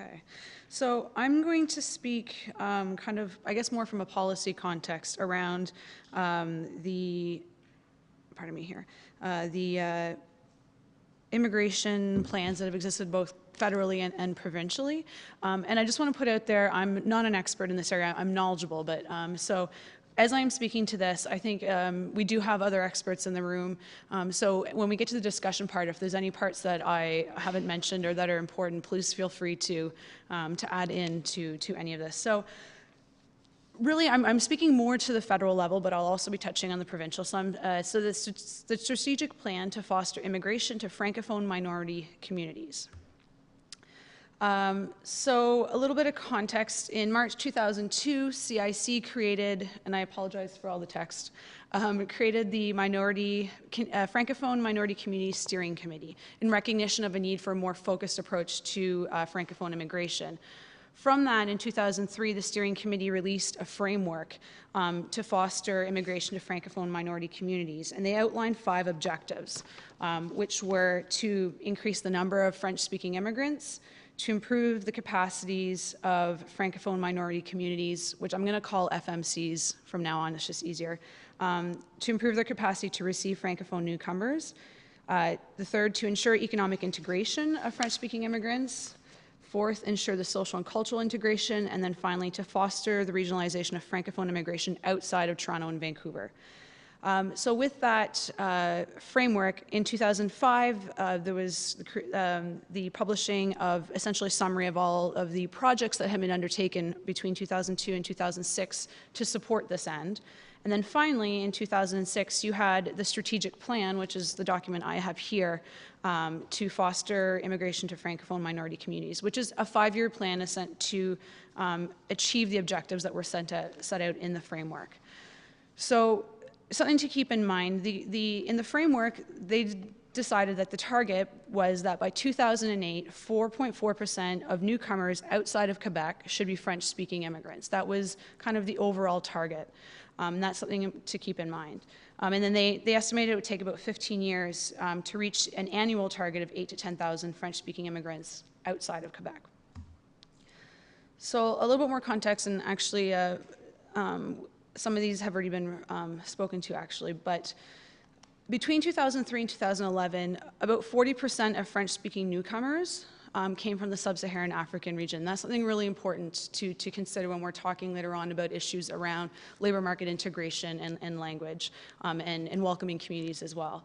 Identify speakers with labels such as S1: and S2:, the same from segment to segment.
S1: Okay, so I'm going to speak kind of, I guess, more from a policy context around the immigration plans that have existed both federally and provincially. And I just want to put out there, I'm not an expert in this area, I'm knowledgeable, but so as I'm speaking to this, I think we do have other experts in the room. So when we get to the discussion part, if there's any parts that I haven't mentioned or that are important, please feel free to add in to any of this. So really, I'm speaking more to the federal level, but I'll also be touching on the provincial. So the strategic plan to foster immigration to Francophone minority communities. So a little bit of context. In March 2002, CIC created, and I apologize for all the text, created the Francophone Minority Community Steering Committee in recognition of a need for a more focused approach to Francophone immigration. From that, in 2003, the steering committee released a framework to foster immigration to Francophone minority communities, and they outlined 5 objectives, which were to increase the number of French-speaking immigrants, to improve the capacities of Francophone minority communities, which I'm going to call FMCs from now on, it's just easier, to improve their capacity to receive Francophone newcomers. The third, to ensure economic integration of French-speaking immigrants. Fourth, ensure the social and cultural integration. And then finally, to foster the regionalization of Francophone immigration outside of Toronto and Vancouver. So with that framework, in 2005, there was the publishing of essentially a summary of all of the projects that had been undertaken between 2002 and 2006 to support this end. And then finally, in 2006, you had the strategic plan, which is the document I have here, to foster immigration to Francophone minority communities, which is a 5-year plan sent to achieve the objectives that were set out in the framework. So something to keep in mind, in the framework, they decided that the target was that by 2008, 4.4% of newcomers outside of Quebec should be French-speaking immigrants. That was kind of the overall target. That's something to keep in mind. And then they estimated it would take about 15 years to reach an annual target of 8,000 to 10,000 French-speaking immigrants outside of Quebec. So a little bit more context, and actually some of these have already been spoken to actually, but between 2003 and 2011, about 40% of French-speaking newcomers came from the sub-Saharan African region. That's something really important to consider when we're talking later on about issues around labor market integration and language and welcoming communities as well.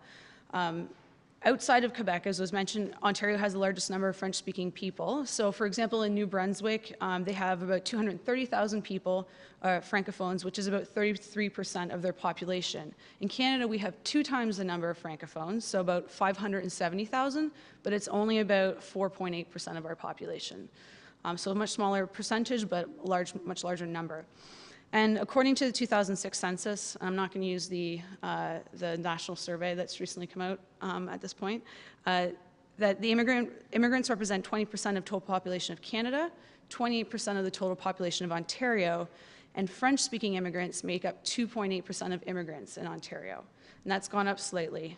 S1: Outside of Quebec, as was mentioned, Ontario has the largest number of French-speaking people. So, for example, in New Brunswick, they have about 230,000 people, Francophones, which is about 33% of their population. In Canada, we have 2 times the number of Francophones, so about 570,000, but it's only about 4.8% of our population. So a much smaller percentage, but much larger number. And according to the 2006 census, I'm not going to use the national survey that's recently come out at this point, that the immigrants represent 20% of total population of Canada, 28% of the total population of Ontario, and French-speaking immigrants make up 2.8% of immigrants in Ontario. And that's gone up slightly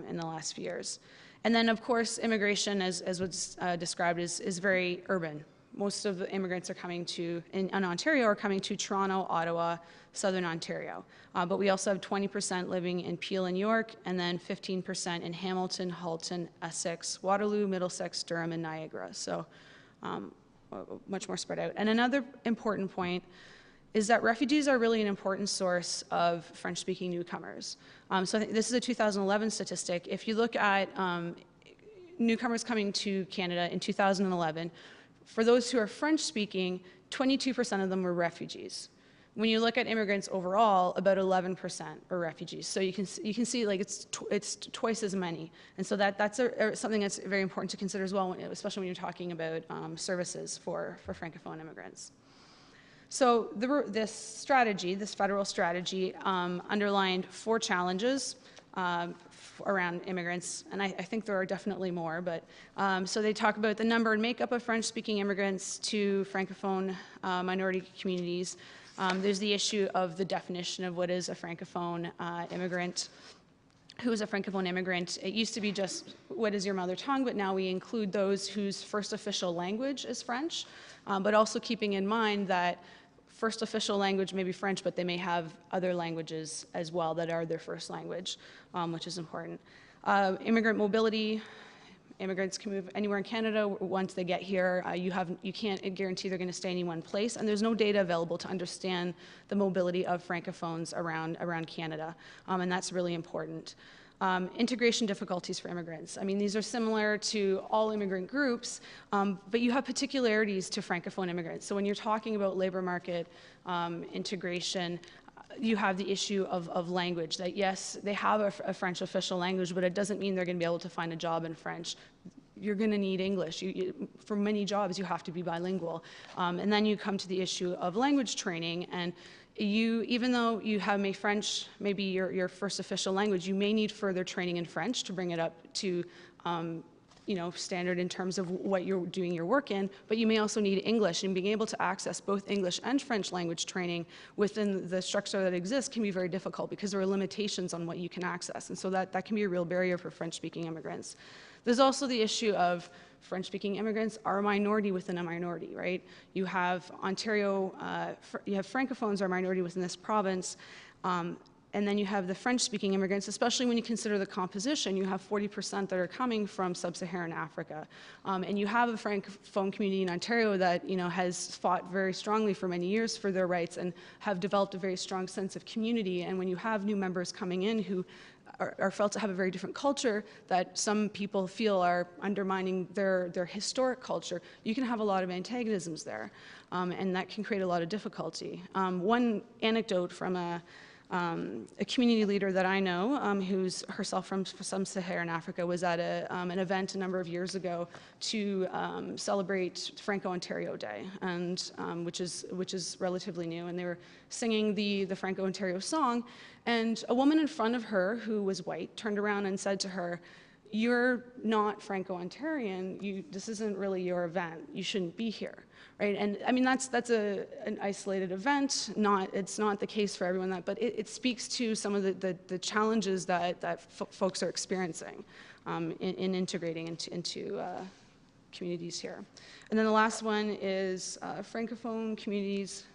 S1: in the last few years. And then, of course, immigration, as was described, is very urban. Most of the immigrants are coming in Ontario are coming to Toronto, Ottawa, Southern Ontario. But we also have 20% living in Peel and York, and then 15% in Hamilton, Halton, Essex, Waterloo, Middlesex, Durham, and Niagara. So much more spread out. And another important point is that refugees are really an important source of French-speaking newcomers. So I think this is a 2011 statistic. If you look at newcomers coming to Canada in 2011, for those who are French-speaking, 22% of them were refugees. When you look at immigrants overall, about 11% are refugees. So you can see like it's twice as many, and so that's something that's very important to consider as well, especially when you're talking about services for Francophone immigrants. So this federal strategy, underlined 4 challenges around immigrants, and I think there are definitely more, but so they talk about the number and makeup of French-speaking immigrants to Francophone minority communities. There's the issue of the definition of what is a Francophone immigrant. Who is a Francophone immigrant? It used to be just what is your mother tongue, but now we include those whose first official language is French, but also keeping in mind that first official language may be French, but they may have other languages as well that are their first language, which is important. Immigrant mobility. Immigrants can move anywhere in Canada once they get here. You can't guarantee they're going to stay in any one place, and there's no data available to understand the mobility of Francophones around Canada, and that's really important. Integration difficulties for immigrants. I mean, these are similar to all immigrant groups, but you have particularities to Francophone immigrants. So when you're talking about labor market integration, you have the issue of language, that yes, they have a French official language, but it doesn't mean they're going to be able to find a job in French. You're going to need English. For many jobs, you have to be bilingual. And then you come to the issue of language training, and even though you have French, maybe your first official language, you may need further training in French to bring it up to standard in terms of what you're doing your work in, but you may also need English, and being able to access both English and French language training within the structure that exists can be very difficult because there are limitations on what you can access, and so that can be a real barrier for French-speaking immigrants. There's also the issue of French-speaking immigrants are a minority within a minority, right? You have Ontario, you have Francophones are a minority within this province, and then you have the French-speaking immigrants, especially when you consider the composition. You have 40% that are coming from sub-Saharan Africa. And you have a Francophone community in Ontario that has fought very strongly for many years for their rights and have developed a very strong sense of community. And when you have new members coming in who are felt to have a very different culture that some people feel are undermining their historic culture, you can have a lot of antagonisms there. And that can create a lot of difficulty. One anecdote from a community leader that I know, who's herself from Sub-Saharan Africa, was at an event a number of years ago to celebrate Franco-Ontario Day, and which is relatively new. And they were singing the Franco-Ontario song, and a woman in front of her who was white turned around and said to her, "You're not Franco-Ontarian. This isn't really your event. You shouldn't be here." Right? And I mean, that's an isolated event. It's not the case for everyone, but it speaks to some of the challenges that folks are experiencing in integrating into communities here. And then the last one is Francophone communities,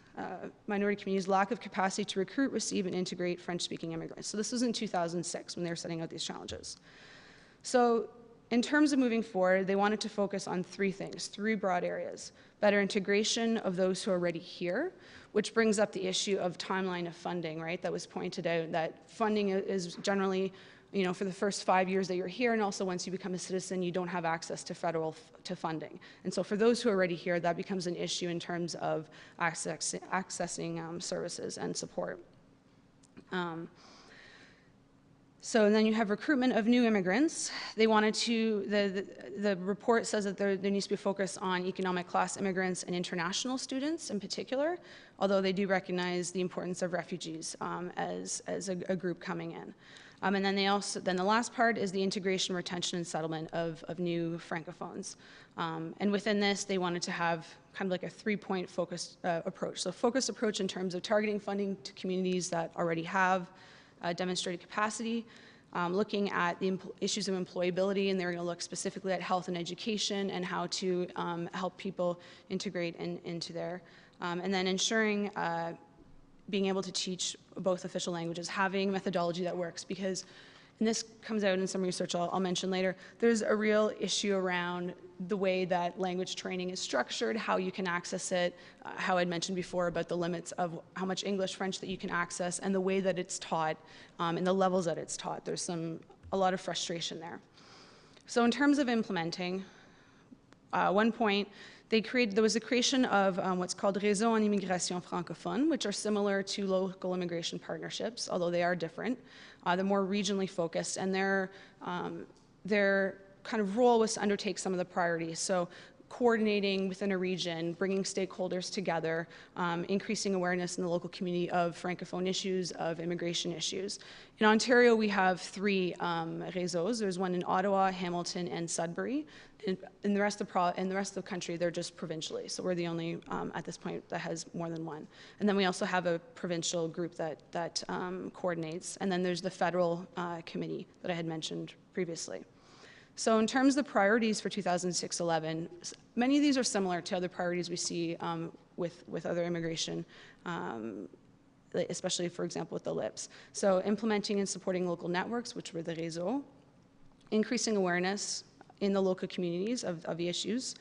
S1: minority communities' lack of capacity to recruit, receive, and integrate French-speaking immigrants. So this was in 2006 when they were setting out these challenges. So in terms of moving forward, they wanted to focus on three things, three broad areas. Better integration of those who are already here, which brings up the issue of timeline of funding, right? That was pointed out, that funding is generally, for the first 5 years that you're here, and also once you become a citizen, you don't have access to federal funding. And so for those who are already here, that becomes an issue in terms of accessing services and support. So then you have recruitment of new immigrants. They wanted to, the report says that there needs to be a focus on economic class immigrants and international students in particular, although they do recognize the importance of refugees as a group coming in. And then the last part is the integration, retention, and settlement of new Francophones. And within this, they wanted to have kind of like a three-point focused approach. So focused approach in terms of targeting funding to communities that already have demonstrated capacity, looking at the issues of employability, and they're going to look specifically at health and education and how to help people integrate into there. And then ensuring being able to teach both official languages, having methodology that works, because, and this comes out in some research I'll mention later, there's a real issue around the way that language training is structured, how you can access it, how I'd mentioned before about the limits of how much English, French that you can access, and the way that it's taught, and the levels that it's taught. There's a lot of frustration there. So in terms of implementing, one point, there was a creation of what's called Réseau en Immigration Francophone, which are similar to local immigration partnerships, although they are different. They're more regionally focused, and their kind of role was to undertake some of the priorities. So coordinating within a region, bringing stakeholders together, increasing awareness in the local community of Francophone issues, of immigration issues. In Ontario, we have three réseaux. There's one in Ottawa, Hamilton, and Sudbury. In the rest of the country, they're just provincially. So we're the only, at this point, that has more than one. And then we also have a provincial group that coordinates. And then there's the federal committee that I had mentioned previously. So in terms of the priorities for 2006-11, many of these are similar to other priorities we see with other immigration, especially, for example, with the LIPS. So implementing and supporting local networks, which were the réseaux, increasing awareness in the local communities of the issues,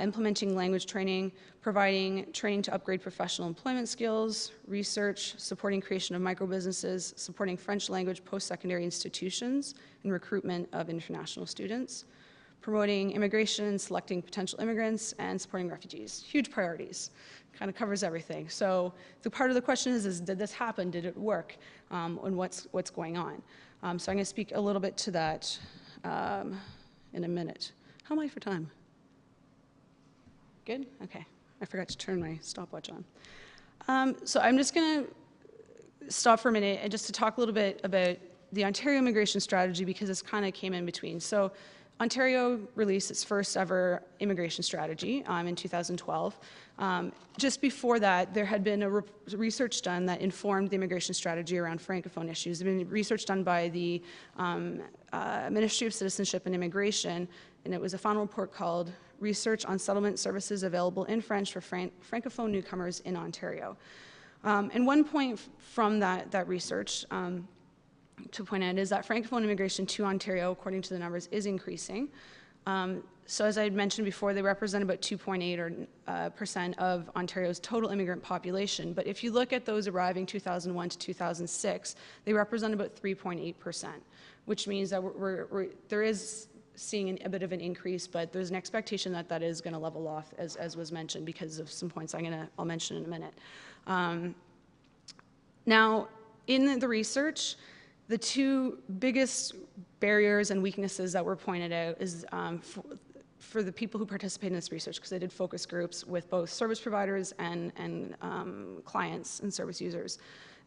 S1: implementing language training, providing training to upgrade professional employment skills, research, supporting creation of micro-businesses, supporting French language post-secondary institutions, and recruitment of international students, promoting immigration and selecting potential immigrants, and supporting refugees. Huge priorities. Kind of covers everything. So the part of the question is did this happen? Did it work? And what's going on? So I'm going to speak a little bit to that in a minute. How am I for time? Good? Okay. I forgot to turn my stopwatch on. So I'm just going to stop for a minute and just to talk a little bit about the Ontario immigration strategy, because this kind of came in between. So Ontario released its first ever immigration strategy in 2012. Just before that, there had been research done that informed the immigration strategy around Francophone issues. There had been research done by the Ministry of Citizenship and Immigration, and it was a final report called Research on Settlement Services Available in French for Francophone Newcomers in Ontario. And one point from that research to point out is that Francophone immigration to Ontario, according to the numbers, is increasing. So as I had mentioned before, they represent about 2.8% of Ontario's total immigrant population. But if you look at those arriving 2001 to 2006, they represent about 3.8%, which means that there is seeing a bit of an increase, but there's an expectation that that is going to level off, as was mentioned, because of some points I'll mention in a minute. Now, in the research, the two biggest barriers and weaknesses that were pointed out is for the people who participate in this research, because they did focus groups with both service providers and clients and service users,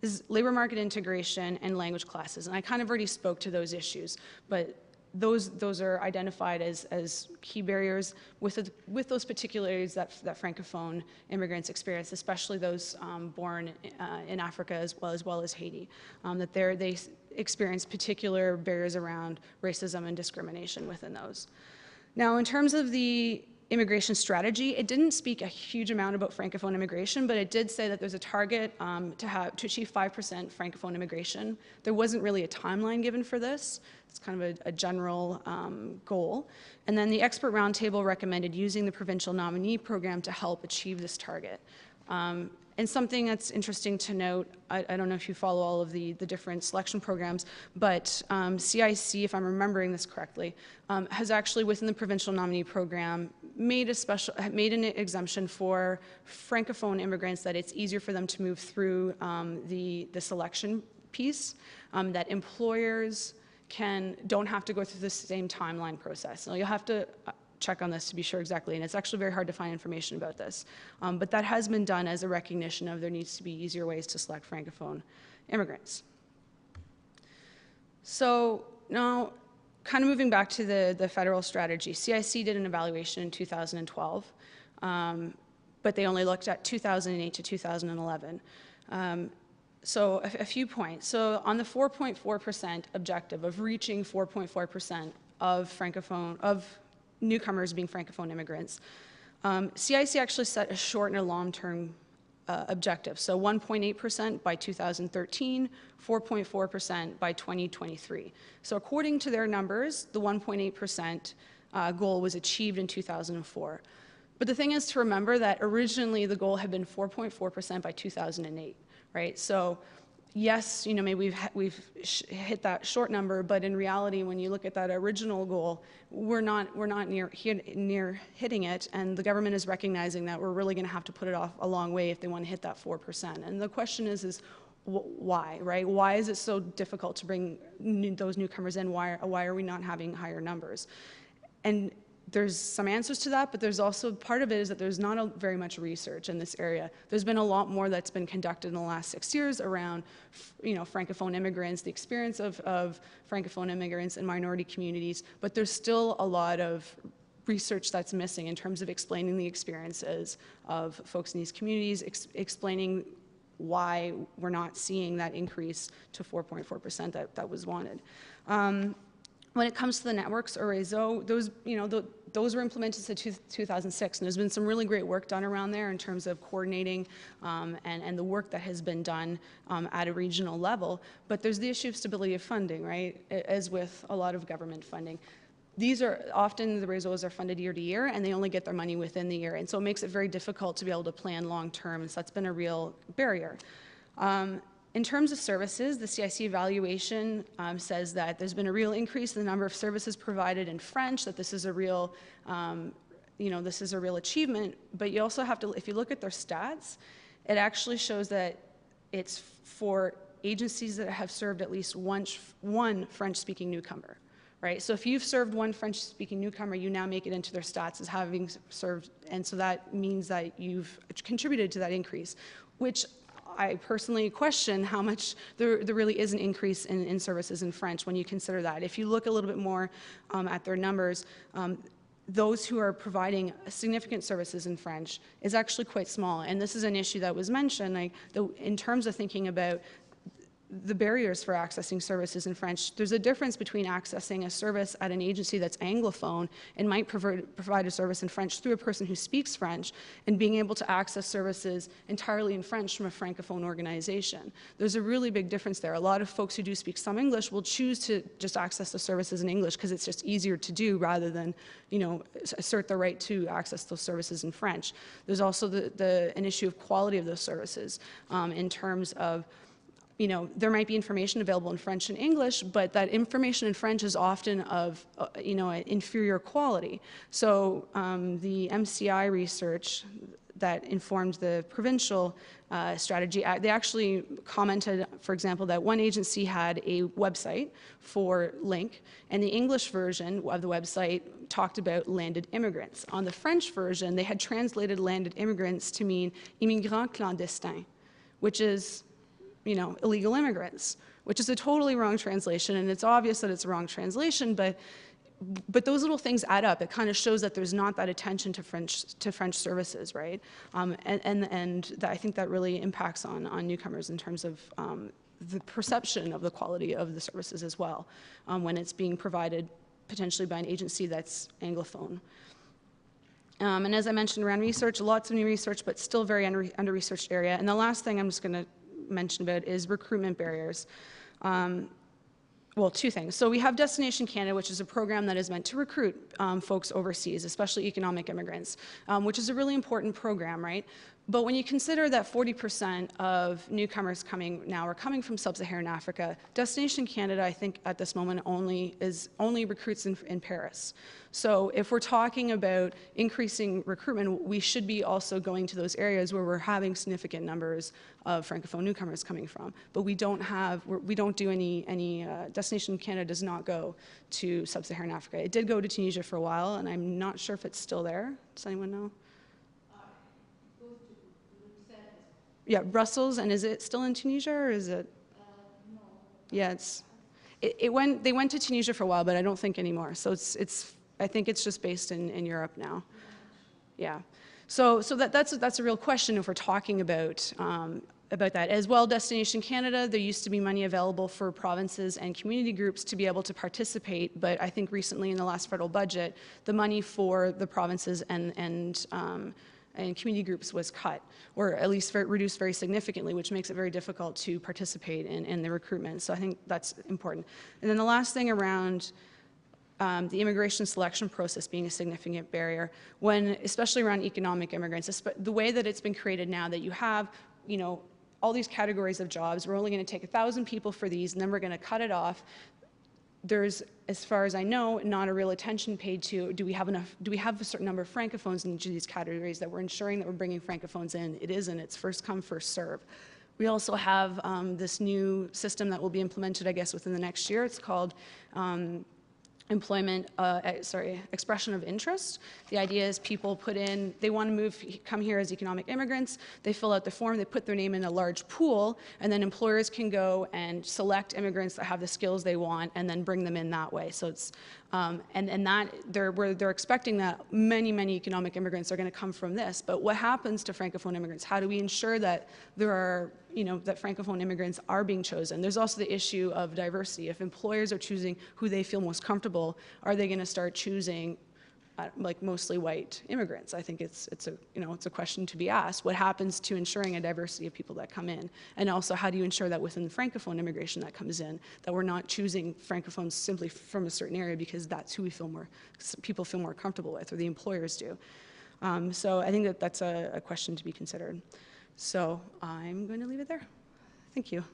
S1: is labor market integration and language classes. And I kind of already spoke to those issues, but those are identified as key barriers with those particularities that Francophone immigrants experience, especially those born in Africa as well as Haiti, that they experience particular barriers around racism and discrimination within those. Now, in terms of the immigration strategy, it didn't speak a huge amount about Francophone immigration, but it did say that there's a target to achieve 5% Francophone immigration. There wasn't really a timeline given for this. It's kind of a general goal. And then the expert roundtable recommended using the provincial nominee program to help achieve this target. And something that's interesting to note, I don't know if you follow all of the different selection programs, but CIC, if I'm remembering this correctly, has actually within the provincial nominee program made an exemption for Francophone immigrants, that it's easier for them to move through the selection piece, that employers don't have to go through the same timeline process. Now, you'll have to check on this to be sure exactly, and it's actually very hard to find information about this. But that has been done as a recognition of there needs to be easier ways to select Francophone immigrants. So now, kind of moving back to the federal strategy, CIC did an evaluation in 2012, but they only looked at 2008 to 2011. So a few points. So on the 4.4% objective of reaching 4.4% of newcomers being Francophone immigrants, CIC actually set a short and a long-term objective. So 1.8% by 2013, 4.4% by 2023. So according to their numbers, the 1.8% goal was achieved in 2004. But the thing is to remember that originally the goal had been 4.4% by 2008. Right? So yes, maybe we've hit that short number, but in reality, when you look at that original goal, we're not near hitting it, and the government is recognizing that we're really going to have to put it off a long way if they want to hit that 4%. And the question is why, right? Why is it so difficult to bring those newcomers in? Why are we not having higher numbers? And there's some answers to that, but there's also part of it is that there's not very much research in this area. There's been a lot more that's been conducted in the last 6 years around, Francophone immigrants, the experience of Francophone immigrants in minority communities, but there's still a lot of research that's missing in terms of explaining the experiences of folks in these communities, explaining why we're not seeing that increase to 4.4% that was wanted. When it comes to the networks or réseau, those were implemented since 2006, and there's been some really great work done around there in terms of coordinating and the work that has been done at a regional level. But there's the issue of stability of funding, right, as with a lot of government funding. These are often, the réseaux are funded year to year, and they only get their money within the year, and so it makes it very difficult to be able to plan long term, and so that's been a real barrier. In terms of services, the CIC evaluation says that there's been a real increase in the number of services provided in French, that this is a real, this is a real achievement, but you also have to, if you look at their stats, it actually shows that it's for agencies that have served at least one French-speaking newcomer, right? So if you've served one French-speaking newcomer, you now make it into their stats as having served, and so that means that you've contributed to that increase, which I personally question how much there really is an increase in services in French when you consider that. If you look a little bit more at their numbers, those who are providing significant services in French is actually quite small. And this is an issue that was mentioned, like in terms of thinking about the barriers for accessing services in French. There's a difference between accessing a service at an agency that's Anglophone and might provide a service in French through a person who speaks French, and being able to access services entirely in French from a Francophone organization. There's a really big difference there. A lot of folks who do speak some English will choose to just access the services in English because it's just easier to do rather than, assert the right to access those services in French. There's also an issue of quality of those services in terms of, there might be information available in French and English, but that information in French is often of, inferior quality. So the MCI research that informed the provincial strategy, they actually commented, for example, that one agency had a website for Link, and the English version of the website talked about landed immigrants. On the French version, they had translated landed immigrants to mean immigrants clandestins, which is illegal immigrants, which is a totally wrong translation, and it's obvious that it's a wrong translation, but those little things add up. It kind of shows that there's not that attention to French services, right? And I think that really impacts on newcomers in terms of the perception of the quality of the services as well, when it's being provided potentially by an agency that's Anglophone. And as I mentioned around research, lots of new research, but still very under-researched area. And the last thing I'm just going to mention about is recruitment barriers. Well, two things. So we have Destination Canada, which is a program that is meant to recruit folks overseas, especially economic immigrants, which is a really important program, right? But when you consider that 40% of newcomers coming now are coming from sub-Saharan Africa, Destination Canada, I think at this moment only recruits in Paris. So if we're talking about increasing recruitment, we should be also going to those areas where we're having significant numbers of Francophone newcomers coming from. But we don't do any Destination Canada does not go to sub-Saharan Africa. It did go to Tunisia for a while, and I'm not sure if it's still there. Does anyone know? Yeah, Brussels, and is it still in Tunisia, or is it? No. Yeah, they went to Tunisia for a while, but I don't think anymore. So I think it's just based in Europe now. Yeah. So that's a real question if we're talking about that. As well, Destination Canada, there used to be money available for provinces and community groups to be able to participate, but I think recently in the last federal budget, the money for the provinces and community groups was cut, or at least reduced very significantly, which makes it very difficult to participate in the recruitment. So I think that's important. And then the last thing around the immigration selection process being a significant barrier, especially around economic immigrants, the way that it's been created now, that you have, all these categories of jobs, we're only going to take 1,000 people for these, and then we're going to cut it off. There's, as far as I know, not a real attention paid to, do we have a certain number of Francophones in each of these categories, that we're ensuring that we're bringing Francophones in. It isn't, it's first come, first serve. We also have this new system that will be implemented, I guess, within the next year. It's called expression of interest. The idea is people they want to come here as economic immigrants, they fill out the form, they put their name in a large pool, and then employers can go and select immigrants that have the skills they want and then bring them in that way. So it's And that they're expecting that many economic immigrants are going to come from this. But what happens to Francophone immigrants? How do we ensure that there are, that Francophone immigrants are being chosen? There's also the issue of diversity. If employers are choosing who they feel most comfortable, are they going to start choosing like mostly white immigrants? I think it's a question to be asked. What happens to ensuring a diversity of people that come in? And also, how do you ensure that within the Francophone immigration that comes in, that we're not choosing Francophones simply from a certain area because that's who people feel more comfortable with, or the employers do? So I think that's a question to be considered. So I'm going to leave it there. Thank you.